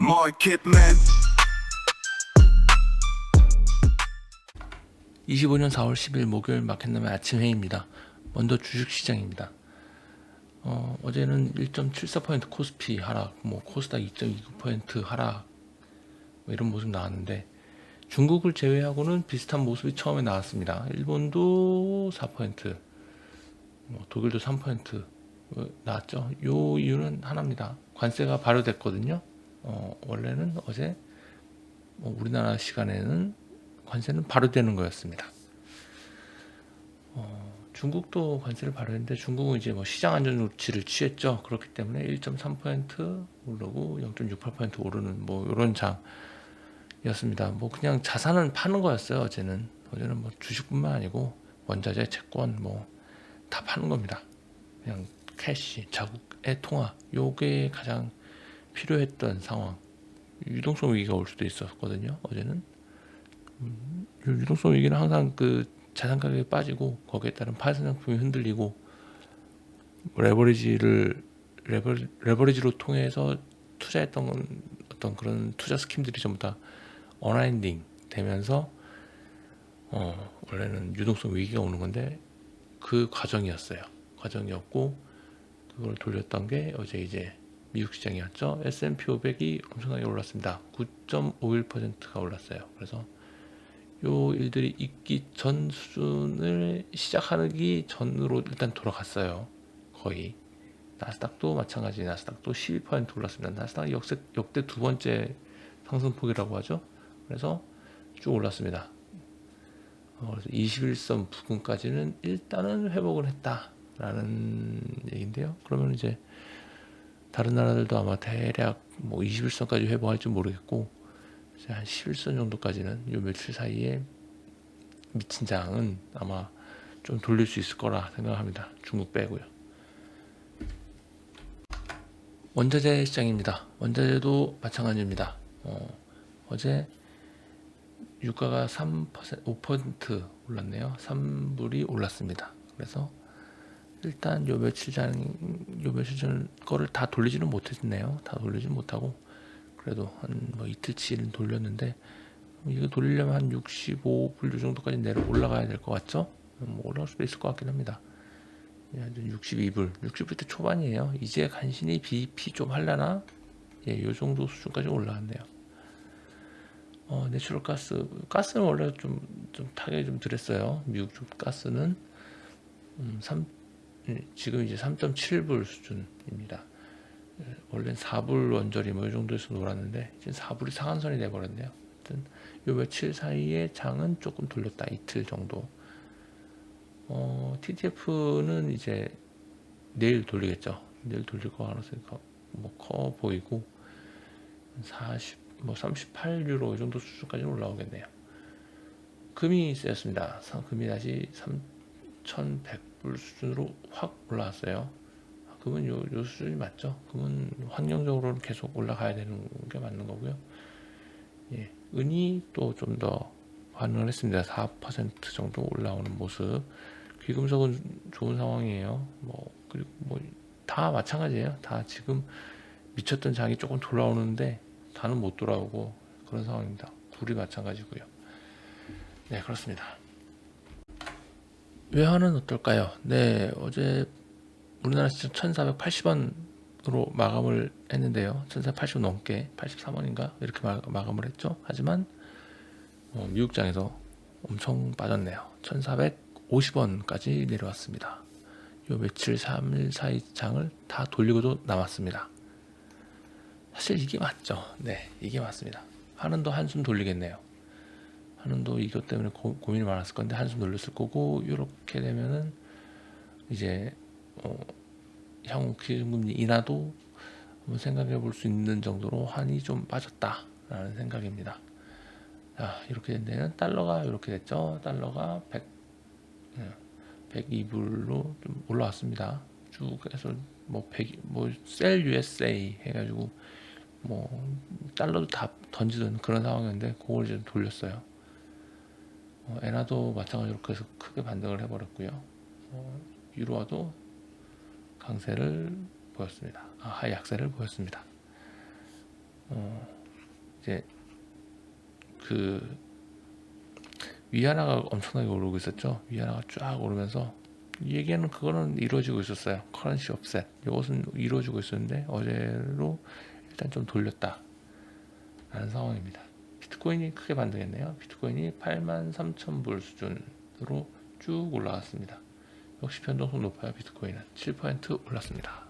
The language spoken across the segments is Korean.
market, man. 25년 4월 10일 목요일 마켓남의 아침 회의입니다. 먼저 주식시장입니다. 어제는 1.74% 코스피 하락, 코스닥 2.29% 하락 이런 모습 나왔는데 중국을 제외하고는 비슷한 모습이 처음에 나왔습니다. 일본도 4%, 독일도 3% 나왔죠. 요 이유는 하나입니다. 관세가 발효됐거든요. 원래는 어제 우리나라 시간에는 관세는 발효되는 거였습니다. 중국도 관세를 발효했는데 중국은 이제 시장 안전 조치를 취했죠. 그렇기 때문에 1.3% 오르고 0.68% 오르는 이런 장이었습니다. 그냥 자산은 파는 거였어요. 어제는 주식뿐만 아니고 원자재, 채권 다 파는 겁니다. 그냥 캐시, 자국의 통화 요게 가장 필요했던 상황. 유동성 위기가 올 수도 있었거든요. 어제는 유동성 위기는 항상 그 자산 가격이 빠지고 거기에 따른 파생 상품이 흔들리고 레버리지로 통해서 투자했던 어떤 그런 투자 스킴들이 전부 다 어라인딩 되면서 원래는 유동성 위기가 오는 건데 그 과정이었고 그걸 돌렸던 게 어제 이제 미국 시장이었죠. S&P 500이 엄청나게 올랐습니다. 9.51%가 올랐어요. 그래서 요 일들이 있기 전 수준을 시작하기 전으로 일단 돌아갔어요. 거의. 나스닥도 마찬가지. 나스닥도 12% 올랐습니다. 나스닥이 역대 두 번째 상승폭이라고 하죠. 그래서 쭉 올랐습니다. 그래서 21선 부근까지는 일단은 회복을 했다라는 얘기인데요. 그러면 이제 다른 나라들도 아마 대략 21선까지 회복할지 모르겠고 한 11선 정도까지는 요 며칠 사이에 미친 장은 아마 좀 돌릴 수 있을 거라 생각합니다. 중국 빼고요. 원자재 시장입니다. 원자재도 마찬가지입니다. 어제 유가가 5% 올랐네요. 3불이 올랐습니다. 그래서 일단 요 며칠 전 거를 다 돌리지는 못했네요. 다 돌리지는 못하고 그래도 한 이틀치는 돌렸는데 이거 돌리려면 한 65불 요 정도까지 올라가야 될 것 같죠? 올라갈 수도 있을 것 같긴 합니다. 60불대 초반이에요. 이제 간신히 BP 좀 하려나? 요 정도 수준까지 올라왔네요. 내추럴 가스는 원래 좀 타격이 좀 덜했어요. 미국 쪽 가스는 지금 이제 3.7불 수준입니다. 원래는 4불 원저리 이 정도에서 놀았는데 이제 4불이 상한선이 돼버렸네요. 하여튼 요 며칠 사이에 장은 조금 돌렸다. 이틀 정도. TTF는 이제 내일 돌리겠죠. 내일 돌릴 거 가능성이 커 보이고 38유로 이 정도 수준까지 올라오겠네요. 금이 세였습니다. 금이 다시 3,100불 수준으로 확 올라왔어요. 금은 요 수준이 맞죠? 금은 환경적으로는 계속 올라가야 되는 게 맞는 거고요. 은이 또 좀 더 반응을 했습니다. 4% 정도 올라오는 모습. 귀금속은 좋은 상황이에요. 그리고 다 마찬가지예요. 다 지금 미쳤던 장이 조금 돌아오는데 다는 못 돌아오고 그런 상황입니다. 둘이 마찬가지고요. 네, 그렇습니다. 외환은 어떨까요? 네, 어제 우리나라 시장 1,480원으로 마감을 했는데요. 1,480원 넘게 83원인가 이렇게 마감을 했죠. 하지만 미국장에서 엄청 빠졌네요. 1,450원까지 내려왔습니다. 요 며칠 3일 사이 장을 다 돌리고도 남았습니다. 사실 이게 맞죠. 네, 이게 맞습니다. 한은도 한숨 돌리겠네요. 한은도 이것 때문에 고민이 많았을 건데 한숨 돌렸을 거고 이렇게 되면은 이제 향후 기준금리 인하도 한번 생각해 볼 수 있는 정도로 한이 좀 빠졌다라는 생각입니다. 자, 이렇게 된 데는 달러가 이렇게 됐죠. 달러가 102불로 좀 올라왔습니다. 쭉 해서 셀 USA 해가지고 달러도 다 던지던 그런 상황이었는데 그걸 이제 돌렸어요. 엔화도 마찬가지로 그래서 크게 반등을 해버렸고요. 유로화도 강세를 보였습니다. 약세를 보였습니다. 이제 그 위안화가 엄청나게 오르고 있었죠. 위안화가 쫙 오르면서 이 얘기는 그거는 이루어지고 있었어요. 커런시 옵셋 이것은 이루어지고 있었는데 어제로 일단 좀 돌렸다 라는 상황입니다. 비트코인이 크게 반등했네요. 비트코인이 83,000불 수준으로 쭉 올라갔습니다. 역시 변동성 높아요. 비트코인은 7% 올랐습니다.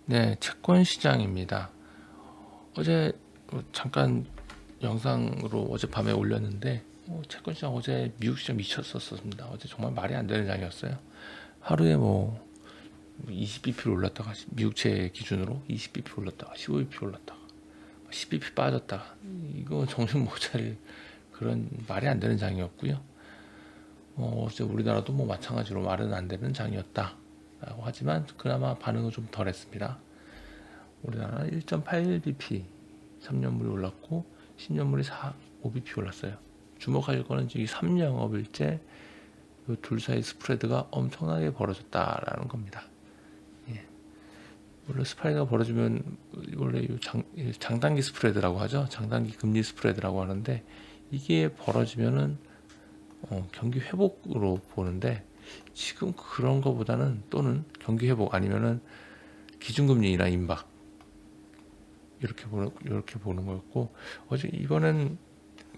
네, 채권 시장입니다. 어제 잠깐 영상으로 어젯밤에 올렸는데 채권 시장 어제 미국 시장 미쳤었습니다. 어제 정말 말이 안 되는 장이었어요. 하루에 뭐 20bp 올랐다가 미국채 기준으로 20bp 올랐다가 15bp 올랐다가 10bp 빠졌다가 이거 정신 못 차릴 그런 말이 안 되는 장이었고요. 어제 우리나라도 뭐 마찬가지로 말은 안 되는 장이었다라고 하지만 그나마 반응은 좀 덜했습니다. 우리나라는 1.81bp 3년물이 올랐고 10년물이 5bp 올랐어요. 주목할 거는 이 3영업일째 둘 사이 스프레드가 엄청나게 벌어졌다라는 겁니다. 예. 원래 스프레드가 벌어지면 원래 장단기 스프레드라고 하죠. 장단기 금리 스프레드라고 하는데 이게 벌어지면은 경기 회복으로 보는데 지금 그런 거보다는 또는 경기 회복 아니면은 기준금리나 임박 이렇게 보는 거였고 어제 이번엔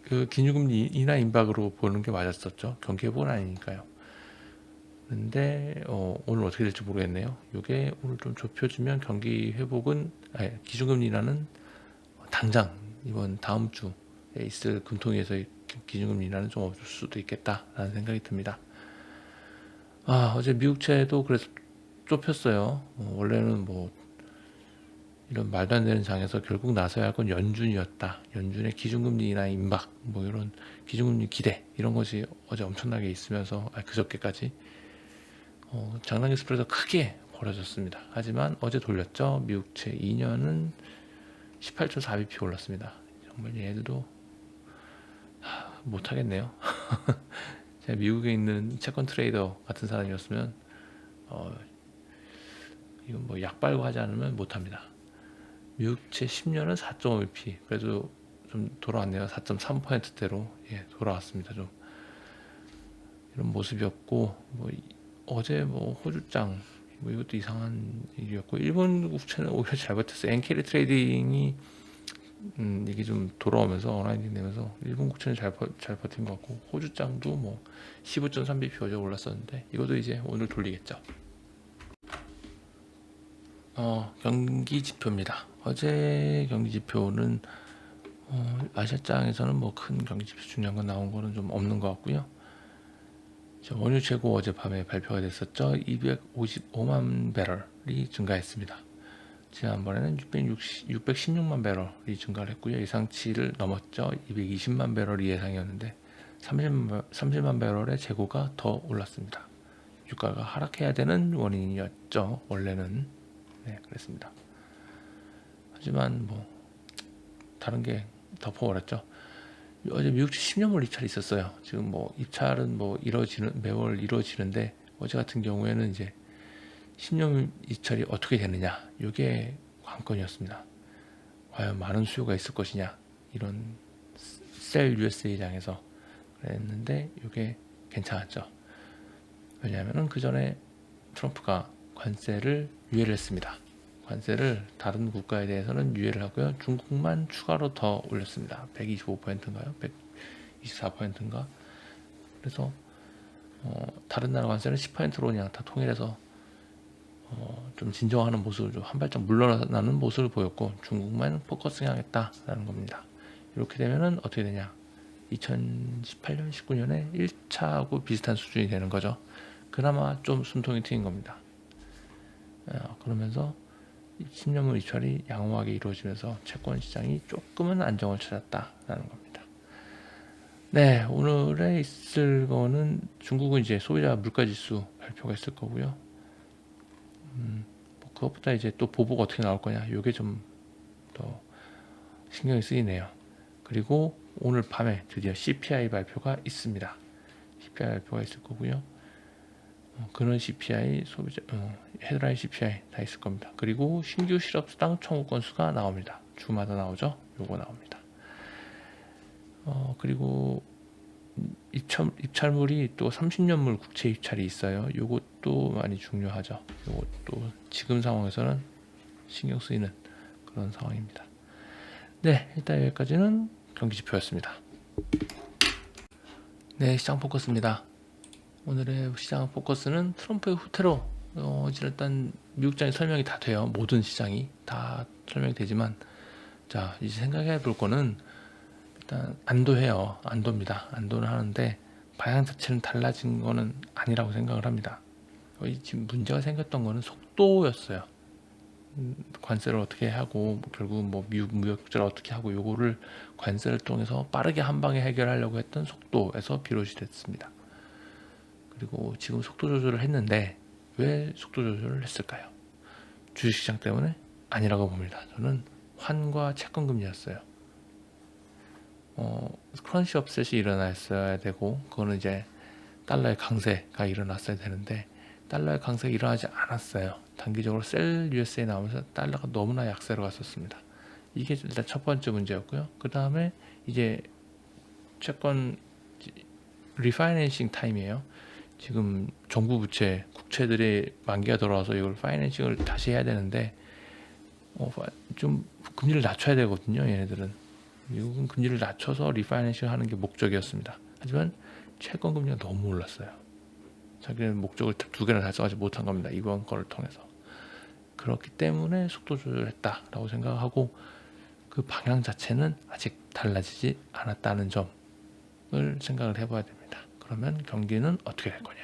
그 기준금리 인하 임박으로 보는 게 맞았었죠. 경기 회복은 아니니까요. 근데 오늘 어떻게 될지 모르겠네요. 이게 오늘 좀 좁혀지면 경기 회복은 기준금리 인하는 당장 이번 다음 주에 있을 금통위에서의 기준금리 인하는 좀 없을 수도 있겠다라는 생각이 듭니다. 어제 미국채도 그래서 좁혔어요. 원래는 뭐 이런 말도 안 되는 장에서 결국 나서야 할 건 연준이었다. 연준의 기준금리 인하 임박, 뭐 이런 기준금리 기대 이런 것이 어제 엄청나게 있으면서 그저께까지 장단기 스프레드가 크게 벌어졌습니다. 하지만 어제 돌렸죠. 미국채 2년은 18.4bp 올랐습니다. 정말 얘들도 못하겠네요. 제가 미국에 있는 채권 트레이더 같은 사람이었으면 이건 뭐 약 빨고 하지 않으면 못합니다. 미국채 10년은 4.5bp 그래도 좀 돌아왔네요. 4.3%대로 돌아왔습니다. 좀 이런 모습이었고 어제 호주장 이것도 이상한 일이었고 일본 국채는 오히려 잘 버텼어요. 엔캐리 트레이딩이 이게 좀 돌아오면서 어라이딩 되면서 일본 국채는 잘 버틴 것 같고 호주장도 15.3bp 어제 올랐었는데 이것도 이제 오늘 돌리겠죠. 경기 지표입니다. 어제 경기 지표는 아시아장에서는 큰 경기 지표 중요한 건 나온 거는 좀 없는 것 같고요. 원유 재고 어젯밤에 발표가 됐었죠. 255만 배럴이 증가했습니다. 지난번에는 616만 배럴이 증가를 했고요. 예상치를 넘었죠. 220만 배럴이 예상이었는데 30만 배럴의 재고가 더 올랐습니다. 유가가 하락해야 되는 원인이었죠. 원래는 그랬습니다. 하지만 다른 게 덮어버렸죠. 어제 미국채 10년물 입찰이 있었어요. 지금 입찰은 매월 이루어지는데 어제 같은 경우에는 이제 10년 입찰이 어떻게 되느냐 이게 관건이었습니다. 과연 많은 수요가 있을 것이냐 이런 셀 USA장에서 그랬는데 이게 괜찮았죠. 왜냐하면 그 전에 트럼프가 관세를 유예를 했습니다. 관세를 다른 국가에 대해서는 유예를 하고요. 중국만 추가로 더 올렸습니다. 125%인가요? 124%인가? 그래서 다른 나라 관세는 10%로 그냥 다 통일해서 좀 진정하는 모습을 좀 한 발짝 물러나는 모습을 보였고 중국만 포커싱 하겠다라는 겁니다. 이렇게 되면은 어떻게 되냐? 2018년, 19년에 1차하고 비슷한 수준이 되는 거죠. 그나마 좀 숨통이 트인 겁니다. 그러면서 10년물 이탈이 양호하게 이루어지면서 채권 시장이 조금은 안정을 찾았다라는 겁니다. 네, 오늘에 있을 거는 중국은 이제 소비자 물가지수 발표가 있을 거고요. 그것보다 이제 또 보복 어떻게 나올 거냐, 이게 좀 더 신경이 쓰이네요. 그리고 오늘 밤에 드디어 CPI 발표가 있습니다. CPI 발표가 있을 거고요. 근원 CPI, 소비자 헤드라인 CPI 다 있을 겁니다. 그리고 신규 실업수당 청구 건수가 나옵니다. 주마다 나오죠. 요거 나옵니다. 그리고 입찰물이 또 30년물 국채 입찰이 있어요. 요것도 많이 중요하죠. 요것도 지금 상황에서는 신경 쓰이는 그런 상황입니다. 네, 일단 여기까지는 경기 지표였습니다. 네, 시장 포커스입니다. 오늘의 시장 포커스는 트럼프의 후퇴로 일단 미국장이 설명이 다 돼요. 모든 시장이 다 설명이 되지만, 자, 이제 생각해 볼 거는 일단 안도해요. 안도입니다. 안도는 하는데 방향 자체는 달라진 거는 아니라고 생각을 합니다. 지금 문제가 생겼던 거는 속도였어요. 관세를 어떻게 하고 결국 뭐 미국 무역 적자를 어떻게 하고 요거를 관세를 통해서 빠르게 한 방에 해결하려고 했던 속도에서 비롯이 됐습니다. 그리고 지금 속도 조절을 했는데 왜 속도 조절을 했을까요? 주식시장 때문에 아니라고 봅니다. 저는 환과 채권 금리였어요. 크런치 업셋이 일어났어야 되고 그거는 이제 달러의 강세가 일어났어야 되는데 달러의 강세가 일어나지 않았어요. 단기적으로 셀 USA 나오면서 달러가 너무나 약세로 갔었습니다. 이게 일단 첫 번째 문제였고요. 그 다음에 이제 채권 리파이낸싱 타임이에요. 지금 정부 부채, 국채들의 만기가 돌아와서 이걸 파이낸싱을 다시 해야 되는데 좀 금리를 낮춰야 되거든요. 얘네들은 미국은 금리를 낮춰서 리파이낸싱을 하는 게 목적이었습니다. 하지만 채권 금리가 너무 올랐어요. 자기는 목적을 두 개나 달성하지 못한 겁니다. 이번 거를 통해서. 그렇기 때문에 속도 조절했다라고 생각하고 그 방향 자체는 아직 달라지지 않았다는 점을 생각을 해봐야 됩니다. 그러면 경기는 어떻게 될 거냐,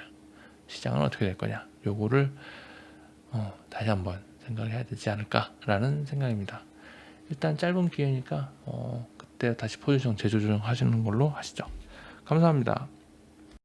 시장은 어떻게 될 거냐, 요거를 다시 한번 생각을 해야 되지 않을까라는 생각입니다. 일단 짧은 기회니까 그때 다시 포지션 재조정 하시는 걸로 하시죠. 감사합니다.